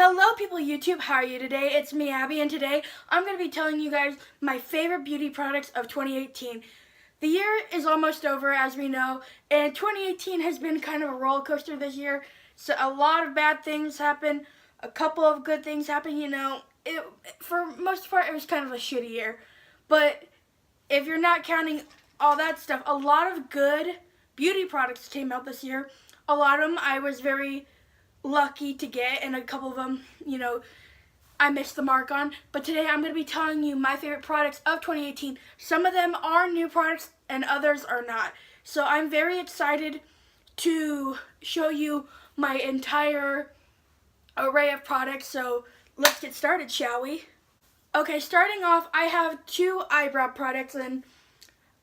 Hello people of YouTube, how are you today? It's me, Abby, and today I'm going to be telling you guys my favorite beauty products of 2018. The year is almost over, as we know, and 2018 has been kind of a roller coaster this year. So a lot of bad things happen, a couple of good things happen, for most part it was kind of a shitty year. But if you're not counting all that stuff, a lot of good beauty products came out this year. A lot of them I was very lucky to get, and a couple of them, I missed the mark on. But today I'm going to be telling you my favorite products of 2018. Some of them are new products and others are not. So I'm very excited to show you my entire array of products. So let's get started, shall we? Okay, starting off, I have two eyebrow products, and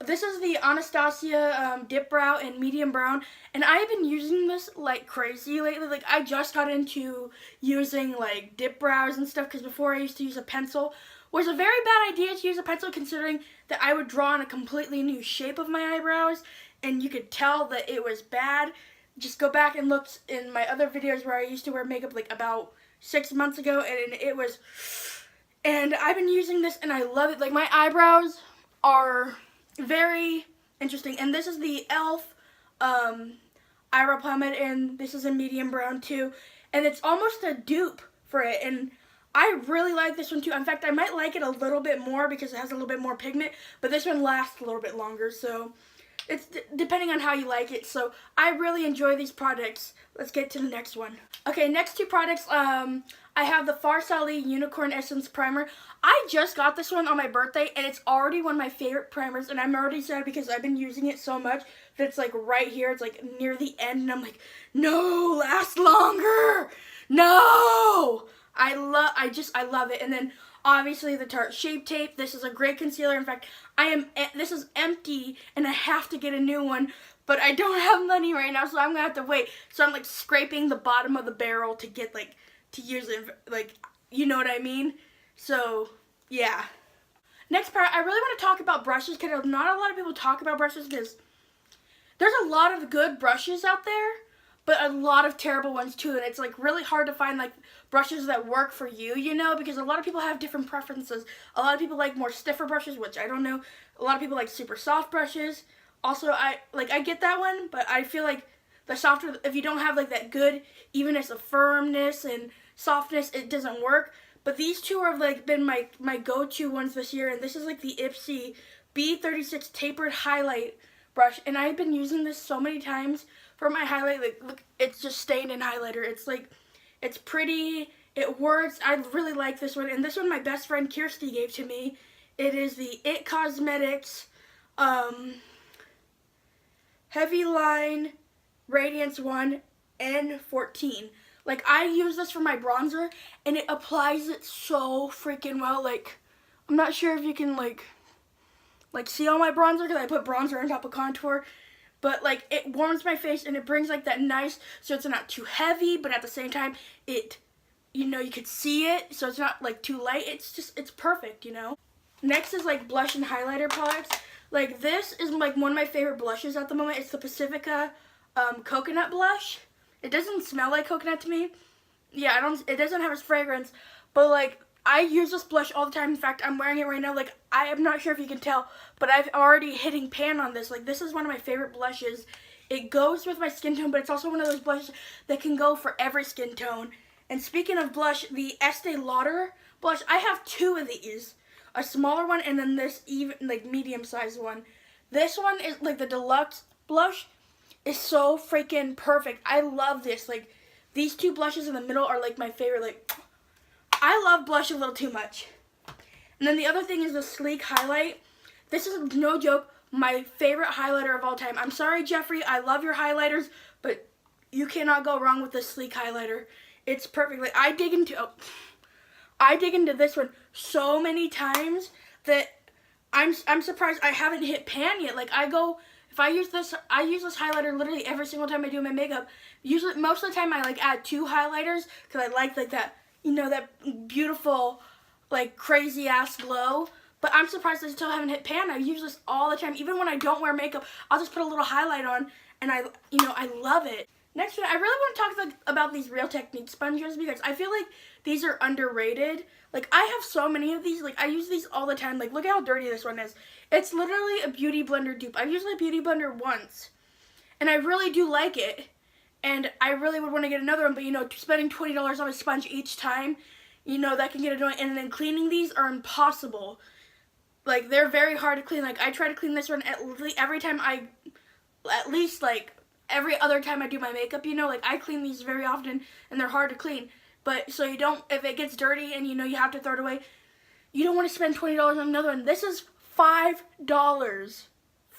this is the Anastasia Dip Brow in medium brown, and I've been using this like crazy lately. Like, I just got into using like dip brows and stuff, because before I used to use a pencil, which was a very bad idea to use a pencil considering that I would draw in a completely new shape of my eyebrows, and you could tell that it was bad. Just go back and look in my other videos where I used to wear makeup like about 6 months ago, and I've been using this and I love it. Like, my eyebrows are very interesting, and this is the e.l.f. eyebrow pomade, and this is in medium brown too, and it's almost a dupe for it, and I really like this one too. In fact, I might like it a little bit more because it has a little bit more pigment, but this one lasts a little bit longer, so it's depending on how you like it. So I really enjoy these products. Let's get to the next one. Okay, next two products, I have the Farsali Unicorn Essence Primer. I just got this one on my birthday, and it's already one of my favorite primers, and I'm already sad because I've been using it so much that it's like right here, it's like near the end, and I'm like, no, last longer, no! I love it. And then obviously the Tarte Shape Tape. This is a great concealer. In fact, this is empty, and I have to get a new one, but I don't have money right now, so I'm gonna have to wait. So I'm like scraping the bottom of the barrel to get to use it, you know what I mean? So yeah. Next part, I really want to talk about brushes, because not a lot of people talk about brushes, because there's a lot of good brushes out there, but a lot of terrible ones too, and it's like really hard to find like brushes that work for you, because a lot of people have different preferences. A lot of people like more stiffer brushes, which I don't know. A lot of people like super soft brushes. Also, I get that one, but I feel like the softer, if you don't have like that good evenness of firmness and softness, it doesn't work. But these two have like been my go-to ones this year, and this is like the Ipsy B36 Tapered Highlight brush, and I've been using this so many times for my highlight. Like, look, it's just stained in highlighter. It's pretty, it works. I really like this one, and this one my best friend Kirsty gave to me. It is the IT Cosmetics Heavy Line Radiance 1 N14. Like, I use this for my bronzer, and it applies it so freaking well. Like, I'm not sure if you can like see all my bronzer, because I put bronzer on top of contour, but like, it warms my face, and it brings like that nice, so it's not too heavy, but at the same time it, you could see it, so it's not like too light. It's perfect. Next is like blush and highlighter products. Like, this is like one of my favorite blushes at the moment. It's the Pacifica coconut blush. It doesn't smell like coconut to me. Yeah, it doesn't have its fragrance, but like, I use this blush all the time. In fact, I'm wearing it right now. Like, I am not sure if you can tell, but I've already hitting pan on this. Like, this is one of my favorite blushes. It goes with my skin tone, but it's also one of those blushes that can go for every skin tone. And speaking of blush, the Estee Lauder blush, I have two of these. A smaller one, and then this even like medium-sized one. This one is like the deluxe blush. Is so freaking perfect. I love this. Like, these two blushes in the middle are like my favorite. Like, I love blush a little too much. And then the other thing is the Sleek Highlight. This is, no joke, my favorite highlighter of all time. I'm sorry, Jeffree, I love your highlighters, but you cannot go wrong with this Sleek Highlighter. It's perfect. Like, I dig into this one so many times that I'm surprised I haven't hit pan yet. Like, I use this highlighter literally every single time I do my makeup. Usually, most of the time, I add two highlighters, because I like that, that beautiful, like, crazy ass glow. But I'm surprised I still haven't hit pan. I use this all the time. Even when I don't wear makeup, I'll just put a little highlight on, and I love it. Next one, I really want to talk about these Real Technique sponges because I feel like these are underrated. Like, I have so many of these. Like, I use these all the time. Like, look how dirty this one is. It's literally a Beauty Blender dupe. I've used my Beauty Blender once, and I really do like it. And I really would want to get another one, but, you know, spending $20 on a sponge each time, you know, that can get annoying. And then cleaning these are impossible. Like, they're very hard to clean. Like, I try to clean this one every time at least, like, every other time I do my makeup, you know, like, I clean these very often, and they're hard to clean. But, so you don't, if it gets dirty and, you know, you have to throw it away, you don't want to spend $20 on another one. This is $5.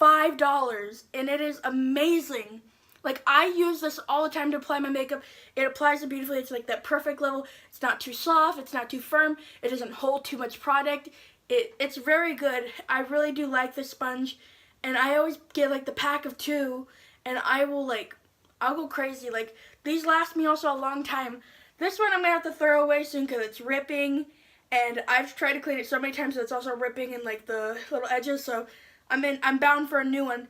$5, and it is amazing. Like, I use this all the time to apply my makeup. It applies it beautifully. It's like that perfect level. It's not too soft. It's not too firm. It doesn't hold too much product. It's very good. I really do like this sponge, and I always get like the pack of 2, and I'll go crazy. Like, these last me also a long time. This one I'm gonna have to throw away soon because it's ripping, and I've tried to clean it so many times that it's also ripping in like the little edges. So I'm bound for a new one.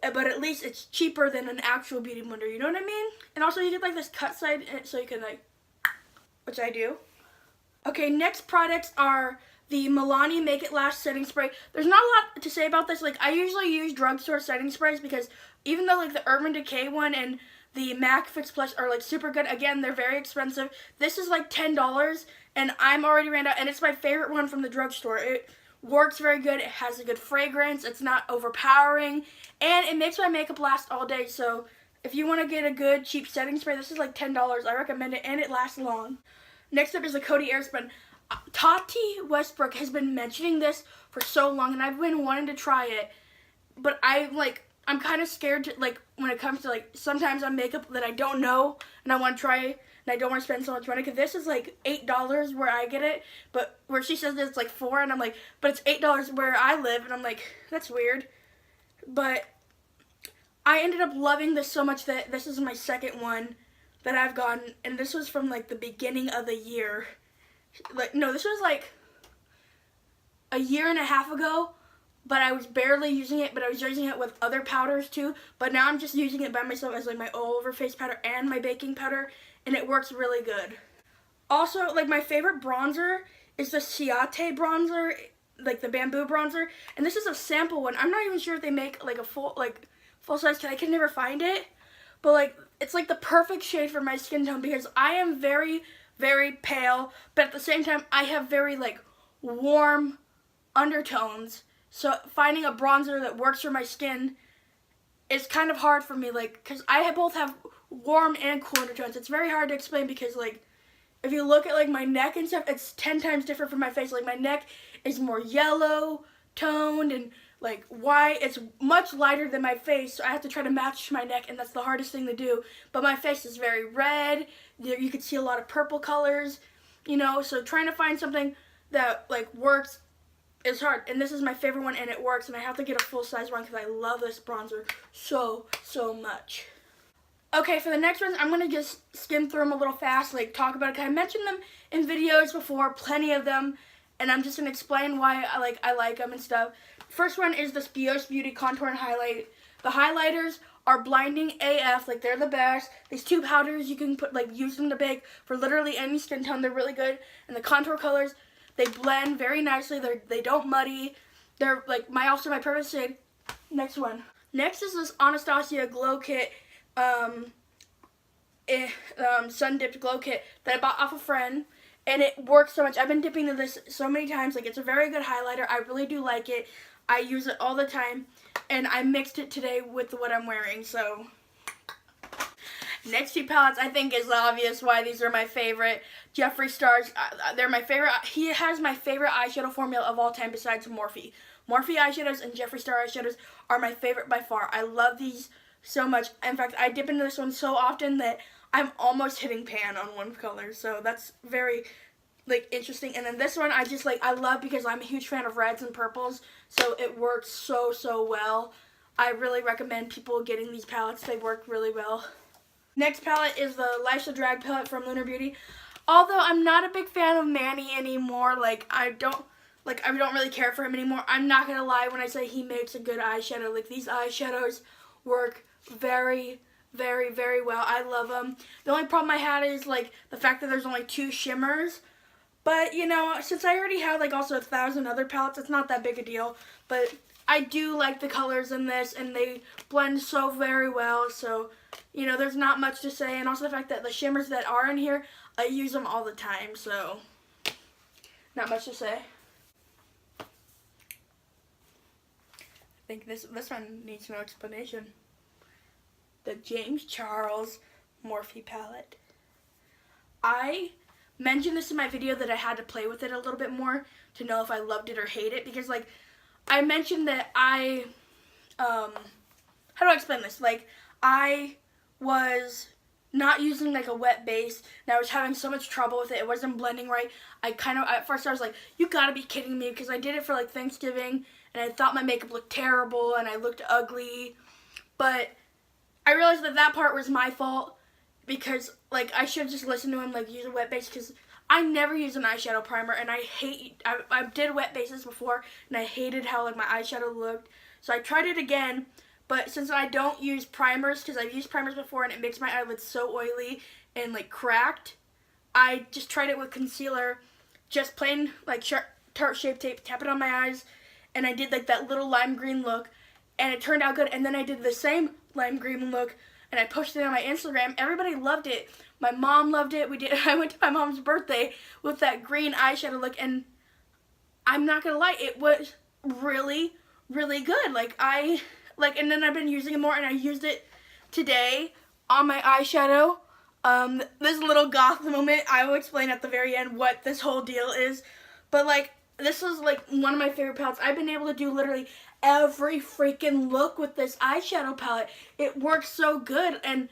But at least it's cheaper than an actual Beauty Blender, you know what I mean? And also you get like this cut side so you can like, which I do. Okay, next products are the Milani Make It Last setting spray. There's not a lot to say about this. Like, I usually use drugstore setting sprays because even though like the Urban Decay one and the MAC Fix Plus are like super good, again, they're very expensive. This is like $10 and I'm already ran out, and it's my favorite one from the drugstore. It works very good. It has a good fragrance. It's not overpowering, and it makes my makeup last all day. So if you want to get a good cheap setting spray, this is like $10. I recommend it, and it lasts long. Next up is the Coty Airspun. Tati Westbrook has been mentioning this for so long, and I've been wanting to try it, but I'm kind of scared to, like, when it comes to, like, sometimes on makeup that I don't know and I want to try it, and I don't want to spend so much money, because this is like $8 where I get it, but where she says it's like $4, and I'm like, but it's $8 where I live, and I'm like, that's weird. But I ended up loving this so much that this is my second one that I've gotten, and this was from like the beginning of the year. Like, no, this was like a year and a half ago, but I was barely using it, but I was using it with other powders too, but now I'm just using it by myself as like my all over face powder and my baking powder, and it works really good. Also, like, my favorite bronzer is the Ciate bronzer, like the bamboo bronzer, and this is a sample one. I'm not even sure if they make like a full size, because I can never find it, but like, it's like the perfect shade for my skin tone because I am very, very pale, but at the same time I have very like warm undertones. So finding a bronzer that works for my skin is kind of hard for me, like, because I both have warm and cool undertones. It's very hard to explain because, like, if you look at like my neck and stuff, it's 10 times different from my face. Like, my neck is more yellow toned and like white. It's much lighter than my face, so I have to try to match my neck, and that's the hardest thing to do. But my face is very red. You can see a lot of purple colors, you know, so trying to find something that like works is hard. And this is my favorite one, and it works, and I have to get a full size one because I love this bronzer so much. Okay, for the next ones, I'm going to just skim through them a little fast, like talk about it, because I mentioned them in videos before, plenty of them, and I'm just going to explain why I like them and stuff. First one is the Spios Beauty Contour and Highlight. The highlighters are blinding AF, like, they're the best. These two powders, you can use them to bake for literally any skin tone. They're really good. And the contour colors, they blend very nicely. They don't muddy. They're like my perfect shade. Next one. Next is this Anastasia Glow Kit, Sun Dipped Glow Kit that I bought off a friend, and it works so much. I've been dipping into this so many times. Like, it's a very good highlighter. I really do like it. I use it all the time, and I mixed it today with what I'm wearing. So next two palettes, I think is obvious why these are my favorite. Jeffree Star's, they're my favorite. He has my favorite eyeshadow formula of all time besides Morphe. Morphe eyeshadows and Jeffree Star eyeshadows are my favorite by far. I love these so much. In fact, I dip into this one so often that I'm almost hitting pan on one color. So that's very interesting. And then this one I love because I'm a huge fan of reds and purples, so it works so well. I really recommend people getting these palettes. They work really well. Next palette is the Life's a Drag palette from Lunar Beauty. Although I'm not a big fan of Manny anymore, I don't really care for him anymore. I'm not gonna lie when I say he makes a good eyeshadow. Like, these eyeshadows work very, very, very well. I love them. The only problem I had is like the fact that there's only 2 shimmers. But, you know, since I already have like also 1,000 other palettes, it's not that big a deal. But I do like the colors in this, and they blend so very well. So, you know, there's not much to say. And also the fact that the shimmers that are in here, I use them all the time. So, not much to say. I think this one needs no explanation. The James Charles Morphe palette. I mentioned this in my video that I had to play with it a little bit more to know if I loved it or hate it, because like I mentioned that how do I explain this? Like, I was not using like a wet base, and I was having so much trouble with it. It wasn't blending right. At first I was like, you gotta be kidding me, because I did it for like Thanksgiving, and I thought my makeup looked terrible, and I looked ugly. But I realized that part was my fault, because like I should just listen to him, like use a wet base, because I never use an eyeshadow primer, and I did wet bases before, and I hated how like my eyeshadow looked. So I tried it again, but since I don't use primers, because I've used primers before and it makes my eyelids so oily and like cracked, I just tried it with concealer, just plain like Tarte Shape Tape, tap it on my eyes, and I did like that little lime green look, and it turned out good. And then I did the same lime green look, and I posted it on my Instagram. Everybody loved it. My mom loved it. I went to my mom's birthday with that green eyeshadow look, and I'm not gonna lie, it was really, really good. And then I've been using it more, and I used it today on my eyeshadow. This little goth moment, I will explain at the very end what this whole deal is. But like, this is like one of my favorite palettes. I've been able to do literally every freaking look with this eyeshadow palette. It works so good, and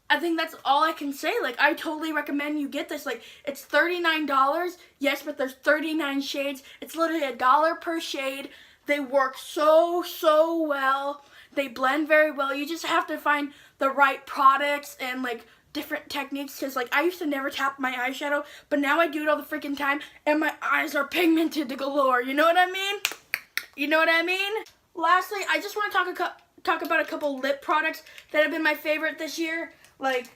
I think that's all I can say. Like, I totally recommend you get this. Like, it's $39, yes, but there's 39 shades. It's literally $1 per shade. They work so, so well. They blend very well. You just have to find the right products and like different techniques, because like I used to never tap my eyeshadow, but now I do it all the freaking time, and my eyes are pigmented to galore. You know what I mean? You know what I mean? Lastly, I just want to talk about a couple lip products that have been my favorite this year. Like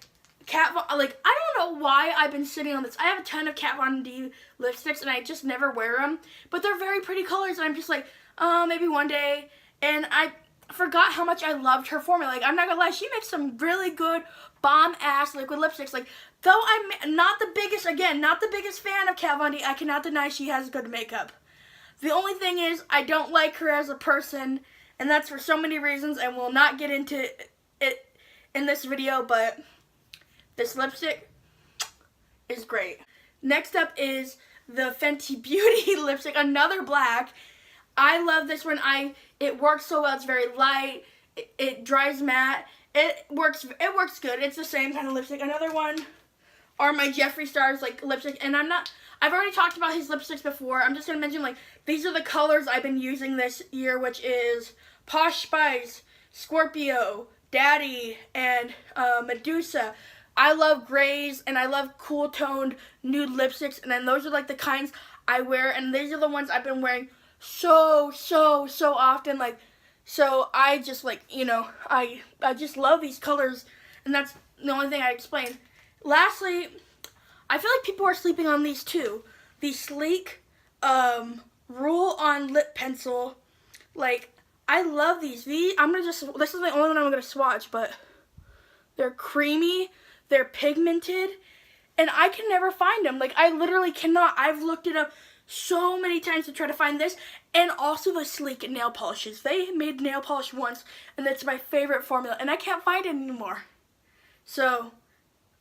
I don't know why I've been sitting on this. I have a ton of Kat Von D lipsticks, and I just never wear them, but they're very pretty colors, and I'm just like, maybe one day. And I forgot how much I loved her formula. Like, I'm not gonna lie, she makes some really good bomb-ass liquid lipsticks. Like, though I'm not the biggest fan of Kat Von D, I cannot deny she has good makeup. The only thing is, I don't like her as a person, and that's for so many reasons, and we'll not get into it in this video, but this lipstick is great. Next up is the Fenty Beauty lipstick, another black. I love this one. It works so well. It's very light. It dries matte. It works good. It's the same kind of lipstick. Another one are my Jeffree Stars like lipstick, and I've already talked about his lipsticks before. I'm just gonna mention like these are the colors I've been using this year, which is Posh Spice, Scorpio, Daddy, and Medusa. I love grays, and I love cool toned nude lipsticks, and then those are like the kinds I wear, and these are the ones I've been wearing so often. Like, so I just like, you know, I just love these colors, and that's the only thing I explained. Lastly, I feel like people are sleeping on these too. The Sleek Roll On Lip Pencil. Like, I love these. This is the only one I'm gonna swatch, but they're creamy, they're pigmented, and I can never find them. Like, I literally cannot. I've looked it up so many times to try to find this, and also the Sleek nail polishes. They made nail polish once, and it's my favorite formula, and I can't find it anymore. So,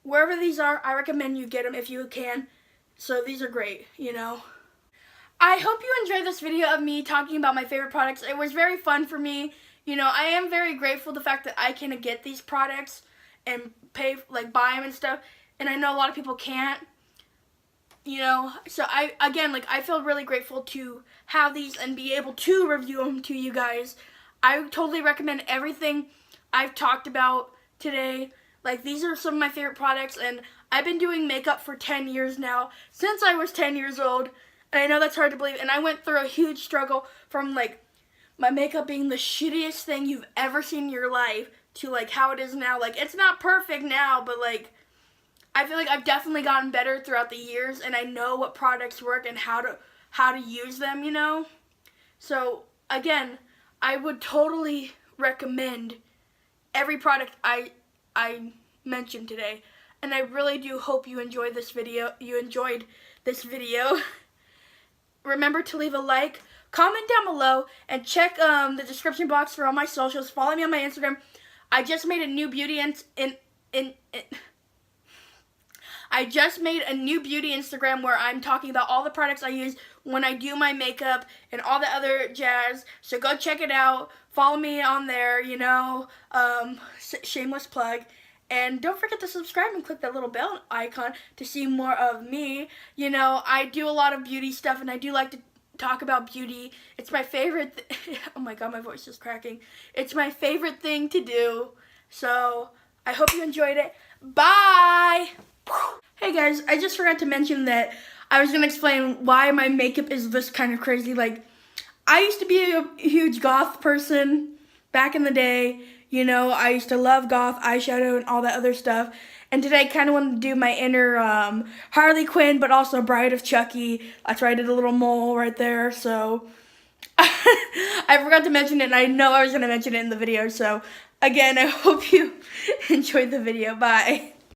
wherever these are, I recommend you get them if you can. So these are great, you know. I hope you enjoyed this video of me talking about my favorite products. It was very fun for me. You know, I am very grateful the fact that I can get these products and buy them and stuff. And I know a lot of people can't. You know, so I feel really grateful to have these and be able to review them to you guys. I totally recommend everything I've talked about today. Like, these are some of my favorite products, and I've been doing makeup for 10 years now, since I was 10 years old, and I know that's hard to believe, and I went through a huge struggle from, like, my makeup being the shittiest thing you've ever seen in your life to like how it is now. Like, it's not perfect now, but like I feel like I've definitely gotten better throughout the years, and I know what products work and how to use them, you know? So, again, I would totally recommend every product I mentioned today. And I really do hope you enjoyed this video. Remember to leave a like, comment down below, and check the description box for all my socials. Follow me on my Instagram. I just made a new beauty I just made a new beauty Instagram where I'm talking about all the products I use when I do my makeup and all the other jazz. So go check it out. Follow me on there, you know, shameless plug. And don't forget to subscribe and click that little bell icon to see more of me. You know, I do a lot of beauty stuff, and I do like to talk about beauty. It's my favorite oh my god, my voice is cracking. It's my favorite thing to do. So I hope you enjoyed it. Bye! Hey guys, I just forgot to mention that I was going to explain why my makeup is this kind of crazy. Like, I used to be a huge goth person back in the day. You know, I used to love goth eyeshadow and all that other stuff. And today I kind of wanted to do my inner Harley Quinn, but also Bride of Chucky. That's why I did a little mole right there. So I forgot to mention it, and I know I was going to mention it in the video. So again, I hope you enjoyed the video. Bye.